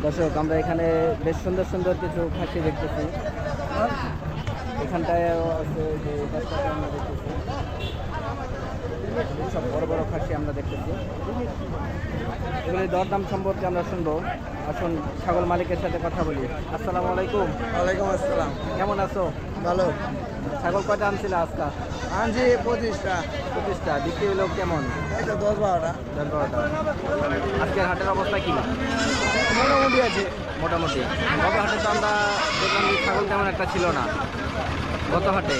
দর্শক আমরা এখানে বেশ সুন্দর সুন্দর কিছু খাসি দেখতেছি। এখানটায় আছে যে গাছটাকে আমরা দেখতেছি, সব বড় বড় খাসি আমরা দেখতেছি। এগুলি দরদাম সম্পর্কে আমরা শুনবো। আসুন ছাগল মালিকের সাথে কথা বলি। আসসালামু আলাইকুম। ওয়ালাইকুম আসসালাম। কেমন আছো? ভালো। ছাগল কয়টা আনছিল আজকে? আনছি 25টা। 25টা। বিক্রি হলো কেমন? এটা 10-12টা। 10-12টা। আজকের হাটের অবস্থা কি? মোটামুটি আছে। মোটামুটি। গত হাটে তো আমরা দেখলাম যে ছাগল তেমন একটা ছিল না। গত হাটে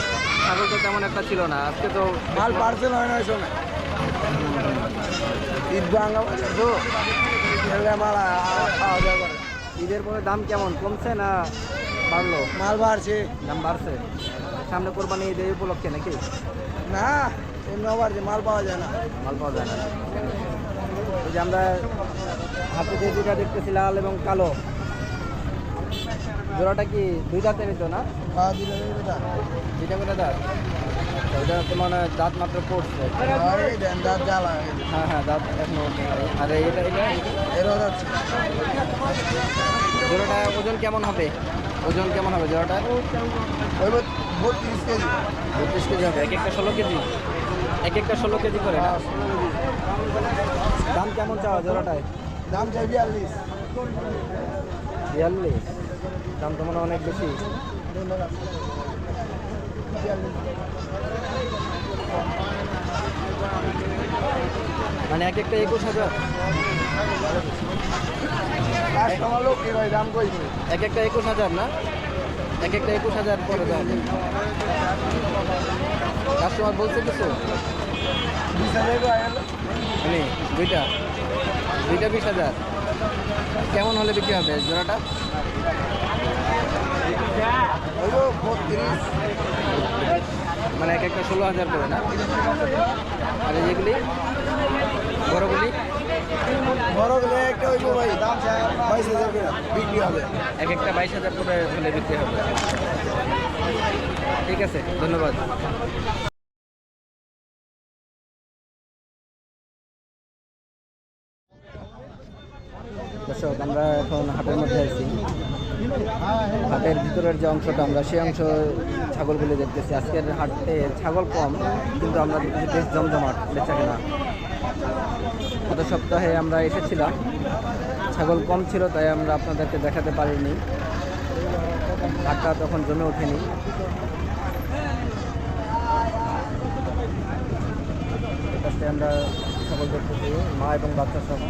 ছাগল তো তেমন একটা ছিল না। আজকে তো মাল পার্সেল হয় না শোনে। ঈদ ভাঙা তো এলে মাল পাওয়া যাবে। ঈদের পরে দাম কেমন, কমছে না বাড়লো? মাল বাড়ছে। দাম বাড়ছে সামনে কোরবানি ঈদ এই উপলক্ষে নাকি? না এমনি বাড়ছে, মাল পাওয়া যায় না। মাল পাওয়া যায় না। এই যে আমরা হাতে যে দুটা দেখতেছি লাল এবং কালো, জোড়াটা কি দুই দাঁতে নিত না? দুইটা করে দাঁত। ওইটা তো মানে দাঁত মাত্র পড়ছে। দাঁত জ্বালা। হ্যাঁ হ্যাঁ, দাঁত এখনো। আর এটা এটা এরও যাচ্ছে। জোড়াটা ওজন কেমন হবে? ওজন কেমন হবে জোড়াটা? ওই 32 কেজি। 32 কেজি হবে। এক একটা 16 কেজি, এক একটা 16 কেজি করে না? দাম কেমন চাওয়া জোড়াটায়? দাম চাই 42। 42? দাম তো মনে হয় অনেক বেশি। মানে এক একটা 21,000? কাস্টমার লোক কি ভাই দাম কই? এক একটা 21,000 না? এক একটা 21,000 করে দাম। কাস্টমার বলছে কিছু? 20,000 মানে দুইটা 20,000 কেমন হলে বিক্রি হবে জোড়াটা? হইলো 32। মানে এক একটা 16,000 করে না? আর যেগুলি বড়গুলি? বড় গেলে একটা হইব ভাই দাম চাই 22,000 করে বিক্রি হবে। এক একটা 22,000 করে হলে বিক্রি হবে। ঠিক আছে, ধন্যবাদ। দর্শক আমরা এখন হাটের মধ্যে আছি। হাটের ভিতরের যে অংশটা আমরা সেই অংশ ছাগলগুলি দেখতেছি। আজকের হাটে ছাগল কম, কিন্তু আমরা দেখতেছি বেশ জমজমাট বেচা কেনা। গত সপ্তাহে আমরা এসেছিলাম, ছাগল কম ছিল তাই আমরা আপনাদেরকে দেখাতে পারিনি। হাটটা তখন জমে ওঠেনি। এপাশে আমরা ছাগল দেখতেছি, মা এবং বাচ্চা সহ।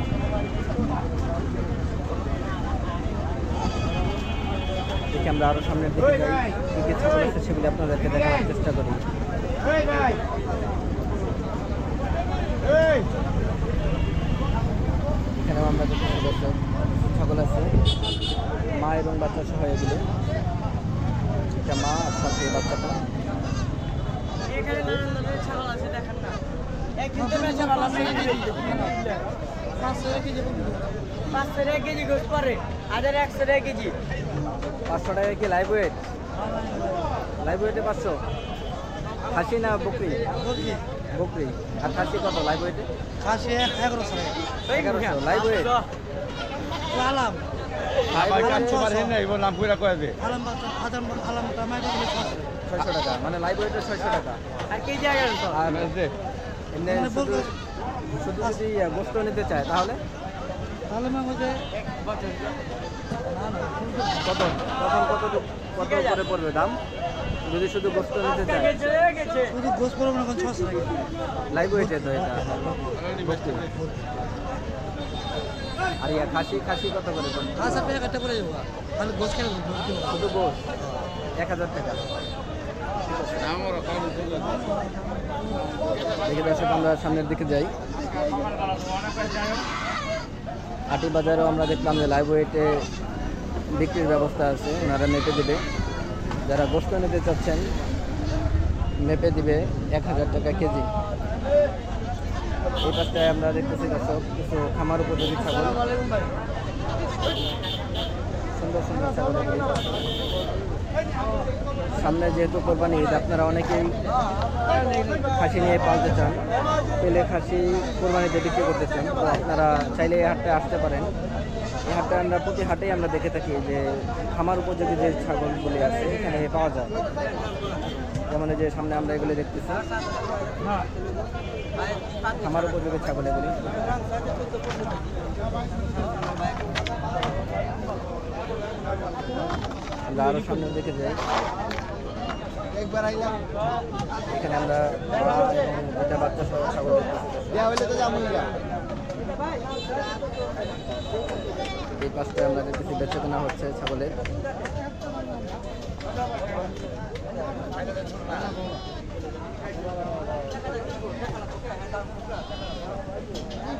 দেখি আমরা আরো সামনের দিকে যাই, কি কি ছাগল আছে সেগুলি আপনাদেরকে দেখানোর চেষ্টা করি। এখানেও আমরা দেখতেছি দর্শক ছাগল আছে, মা এবং বাচ্চা সহ এগুলো। এটা মা আর সাথে বাচ্চাটা। এখানে নানান ধরনের ছাগল আছে, দেখেন না। একদিন তো বেচা ভালো আছে। 500 কেজি 500 টাকা কেজি গোস পরে, আর 100 টাকা কেজি। 500 টাকা কি লাইভ ওয়েট? লাইভ ওয়েটে 500? খাসি না বকরি? বকরি। আর খাসি কত লাইভ ওয়েটে? খাসি 1100 টাকা। 1100 লাইভ ওয়েট। আলাম লাইভ ওয়েটে আলাম আলাম টমেটো 600 টাকা, মানে লাইভ ওয়েটে 600 টাকা। আর কেজি 1100। আর এমনি শুধু শুধু যদি গোস্ত নিতে চায় তাহলে তাহলে ম্যাম হচ্ছে কত, তখন কত করে পড়বে দাম যদি শুধু গোস্ত নিতে চায়? শুধু গোস করবো না 600 টাকা। লাইভ ওয়েটে তো এটা। আর ইয়া খাসি খাসি কত করে পড়বে? আচ্ছা টাকা কাটতে পড়ে যাবো, তাহলে গোস কেন শুধু গোস 1000 টাকা। দেখে দর্শক আমরা সামনের দিকে যাই। হাটি বাজারেও আমরা দেখলাম যে লাইভ ওয়েটে বিক্রির ব্যবস্থা আছে, ওনারা মেপে দেবে। যারা গোস্ত নিতে চাচ্ছেন মেপে দিবে 1000 টাকা কেজি। এই পাশটায় আমরা দেখতেছি দর্শক কিছু খামার উপযোগী ছাগল, সুন্দর সুন্দর ছাগল। সামনে যেহেতু কোরবানি ঈদ, আপনারা অনেকেই খাসি নিয়ে পালতে চান, পেলে খাসি কোরবানিতে বিক্রি করতে চান, তো আপনারা চাইলে এই হাটে আসতে পারেন। এই হাটটা আমরা প্রতি হাটেই আমরা দেখে থাকি যে খামার উপযোগী যে ছাগলগুলি আছে এখানে পাওয়া যায়। যেমন এই যে সামনে আমরা এগুলি দেখতেছি খামার উপযোগী ছাগল এগুলি। আমরা আরো সামনে দেখে যাই, একবার আইলাম এখানে আমরা মা এবং দুটা বাচ্চা সহ ছাগল দেখতেছি। দেয়া হইলে তো যাবো না। এই পাশটায় আমরা দেখতেছি বেচে কেনা হচ্ছে ছাগলের।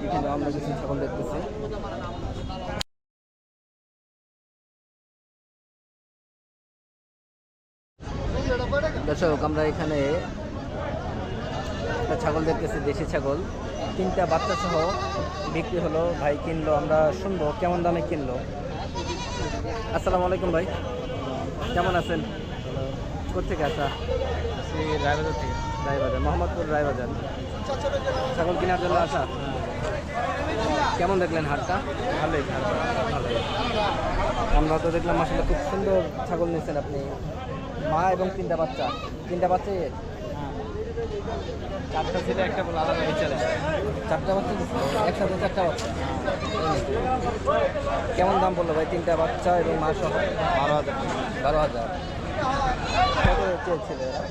এখানে আমরা কিছু ছাগল দেখতেছি। দর্শক আমরা এখানে একটা ছাগল দেখতেছি, দেশি ছাগল, 3টা বাচ্চা সহ বিক্রি হলো। ভাই কিনলো, আমরা শুনবো কেমন দামে কিনলো। আসসালামু আলাইকুম ভাই, কেমন আছেন? কোথেকে আসা? রায়বাজার থেকে। রায়বাজার, মোহাম্মদপুর রায়বাজার। ছাগল কেনার জন্য আসা। কেমন দেখলেন হাটটা? ভালোই ভালোই। আমরা তো দেখলাম আসলে খুব সুন্দর ছাগল নিয়েছেন আপনি, মা এবং 3টা বাচ্চা। 3টা বাচ্চা চারটা ছিল, একটা বলে আলাদা হয়ে চলে। 4টা বাচ্চা দিচ্ছে, একসাথে 4টা বাচ্চা। কেমন দাম বললো ভাই 3টা বাচ্চা এবং মা সহ? 12,000। 12,000। কত চেয়েছিল এরা?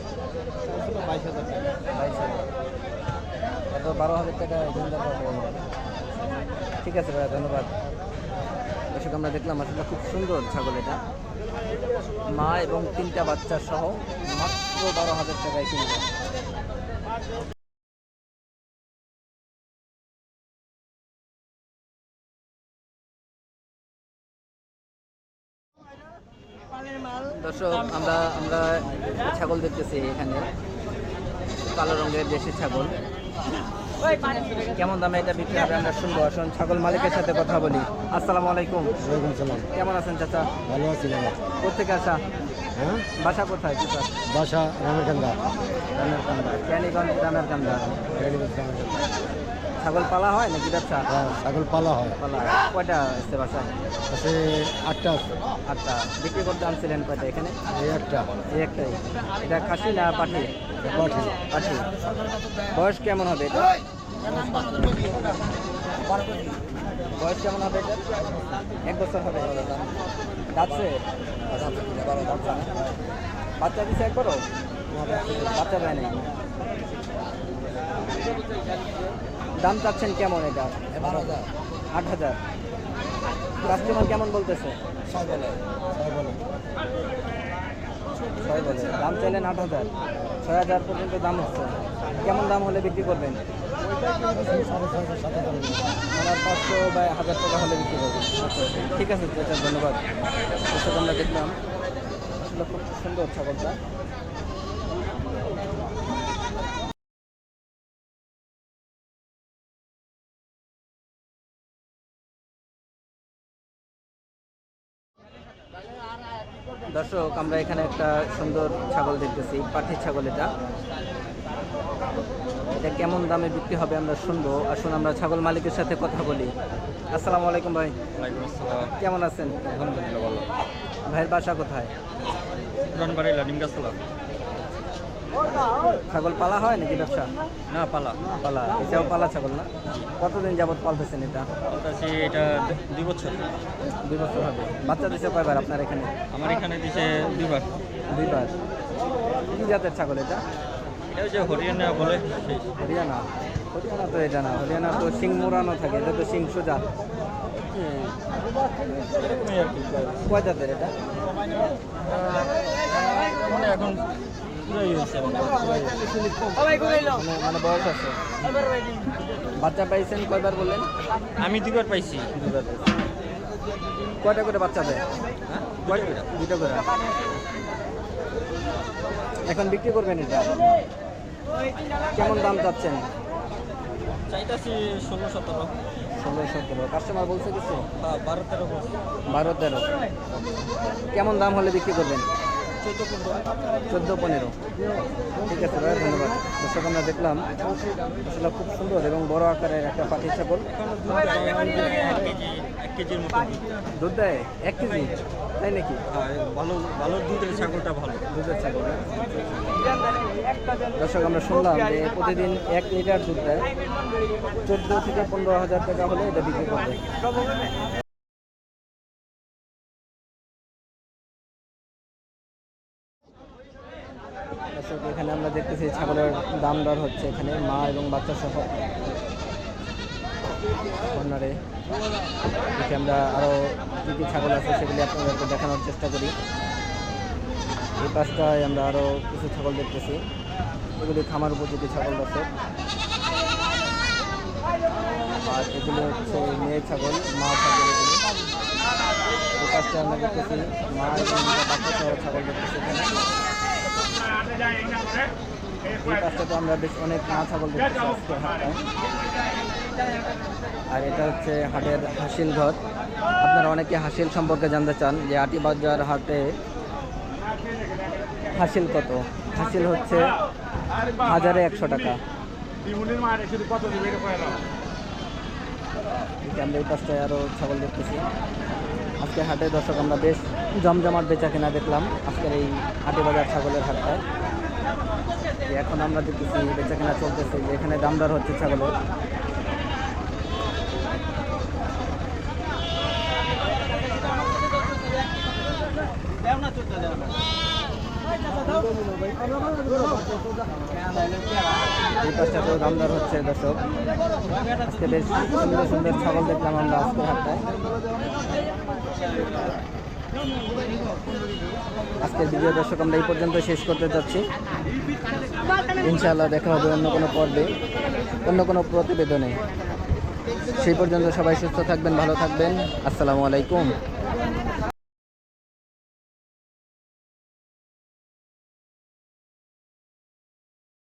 22,000। 22,000। তারপর 12,000 টাকা জমিদার হয়ে গেল। ঠিক আছে ভাইয়া, ধন্যবাদ। এসব আমরা দেখলাম আসলে খুব সুন্দর ছাগল এটা, মা এবং 3টা বাচ্চা সহ মাত্র 12,000 টাকায় কিনবে। দর্শক আমরা আমরা ছাগল দেখতেছি এখানে, কালো রঙের দেশি ছাগল। কেমন দামে এটা বিক্রি হবে আমরা শুনবো। আসুন ছাগল মালিকের সাথে কথা বলি। আসসালামু আলাইকুম। ওয়ালাইকুম সালাম। কেমন আছেন চাচা? ভালো আছি বাবা। কোথেকে আসা? হ্যাঁ, বাসা কোথায় চাচা? বাসা রামেরকান্দা। রামেরকান্দা, ক্যানিগঞ্জ রামেরকান্দা। ছাগল পালা হয় নাকি ব্যবসা? ছাগল পালা হয়। পালা হয়। কয়টা আসছে বাসায়? আছে 8টা আছে। 8টা। বিক্রি করতে আনছিলেন কয়টা এখানে? এই একটা এই একটাই। এটা খাসি না পাঠি? পাঠি। পাঠি। বয়স কেমন হবে এটা? বয়স কেমন হবে এটা? 1 বছর হবে। যাচ্ছে বাচ্চা দিচ্ছে একবারও? বাচ্চা দেয় নাই। দাম চাচ্ছেন কেমন এটা? 8,000। কাস্টমার কেমন বলতেছে? 6 বলে। দাম চাইলেন 8,000, 6,000 পর্যন্ত দাম হচ্ছে। কেমন দাম হলে বিক্রি করবেন? 500 বা 1,000 টাকা হলে বিক্রি করবেন। ঠিক আছে চাচা, ধন্যবাদ। এসব আমরা দেখলাম আসলে খুব সুন্দর ছাগলটা। দর্শক আমরা এখানে একটা সুন্দর ছাগল দেখতেছি, পাঠি ছাগল। এটা এটা কেমন দামে বিক্রি হবে আমরা শুনবো। আসুন আমরা ছাগল মালিকের সাথে কথা বলি। আসসালামু আলাইকুম ভাই, ওয়ালাইকুম আসসালাম। কেমন আছেন? আলহামদুলিল্লাহ ভালো। ভাইয়ের বাসা কোথায়? পুরানবাড়ি নিমগাছতলা। ছাগল পালা হয় নাকি ব্যবসা? না, পালা। পালা। এটাও পালা ছাগল না? কতদিন যাবত পালতেছেন এটা? বলতেছি এটা 2 বছর। 2 বছর হবে। বাচ্চা দিছে কয়বার আপনার এখানে? আমার এখানে দিছে 2বার। 2বার। কি জাতের ছাগল এটা? এটা যে হরিয়ানা বলে সেই। হরিয়ানা? হরিয়ানা তো এটা না, হরিয়ানা তো শিং মোড়ানো থাকে, এটা তো শিং সোজা। এরকমই আর কি। কয় জাতের এটা? মানে এখন পুরাই হয়েছে। মানে বয়স আছে। বাচ্চা পাইছেন কয়বার বললেন? আমি 2বার পাইছি। 2বার পাইছেন। কয়টা করে বাচ্চা দেয়? হ্যাঁ, 2টা করে। এখন বিক্রি করবেন এটা? কেমন দাম চাচ্ছেন? চাইতাছি 16-17। 16-17। কাস্টমার বলছে কিছু? হ্যাঁ, 12-13 বছর। 12-13। কেমন দাম হলে বিক্রি করবেন? 14-15। ঠিক আছে ভাই, ধন্যবাদ। দর্শক আমরা দেখলাম আসলে খুব সুন্দর এবং বড় আকারের একটা পাটি ছাগল। 1 কেজির মতো দুধ দেয় 1 কেজি, তাই নাকি? ভালো ভালো দুধের ছাগলটা ভালো। দুধের ছাগল না? দর্শক আমরা শুনলাম যে প্রতিদিন 1 লিটার দুধ দেয়, 14 থেকে 15,000 টাকা হলে এটা বিক্রি করবে। দর্শক এখানে আমরা দেখতেছি ছাগলের দাম দর হচ্ছে এখানে মা এবং বাচ্চা সহ কর্নারে। দেখি আমরা আরও কী কী ছাগল আছে সেগুলি আপনাদেরকে দেখানোর চেষ্টা করি। এই পাশটায় আমরা আরও কিছু ছাগল দেখতেছি, এগুলি খামার উপযোগী ছাগল দর্শক। আর এগুলি হচ্ছে মেয়ে ছাগল, মা ছাগল এগুলি। এই পাশটায় আমরা দেখতেছি মা এবং বাচ্চা সহ ছাগল দেখতেছি এখানে। এই পাশটাতে আমরা বেশ অনেক মা ছাগল দেখতেছি আজকের হাটটায়। আর এটা হচ্ছে হাটের হাসিল ঘর। আপনারা অনেকে হাসিল সম্পর্কে জানতে চান যে আটিবাজার হাটে হাসিল কত? হাসিল হচ্ছে 1,100 টাকা। আমরা এই পাশটায় আরও ছাগল দেখতেছি। আজকে হাটে দর্শক আমরা বেশ জমজমাট বেচা কেনা দেখলাম আজকের এই আটিবাজার ছাগলের হাটটায়। এখন আমরা দেখতেছি বেচা কেনা চলতেছে, যে এখানে দামদার হচ্ছে ছাগলের। এই পাশটাতেও দামদার হচ্ছে দর্শক। আজকে বেশ সুন্দর সুন্দর ছাগল দেখলাম আমরা আজকের হাটটায়। আজকের ভিডিও দর্শক আমরা এই পর্যন্ত শেষ করতে যাচ্ছি। ইনশাআল্লাহ দেখা হবে অন্য কোনো পর্বে, অন্য কোনো প্রতিবেদনে। সেই পর্যন্ত সবাই সুস্থ থাকবেন, ভালো থাকবেন। আসসালামু আলাইকুম।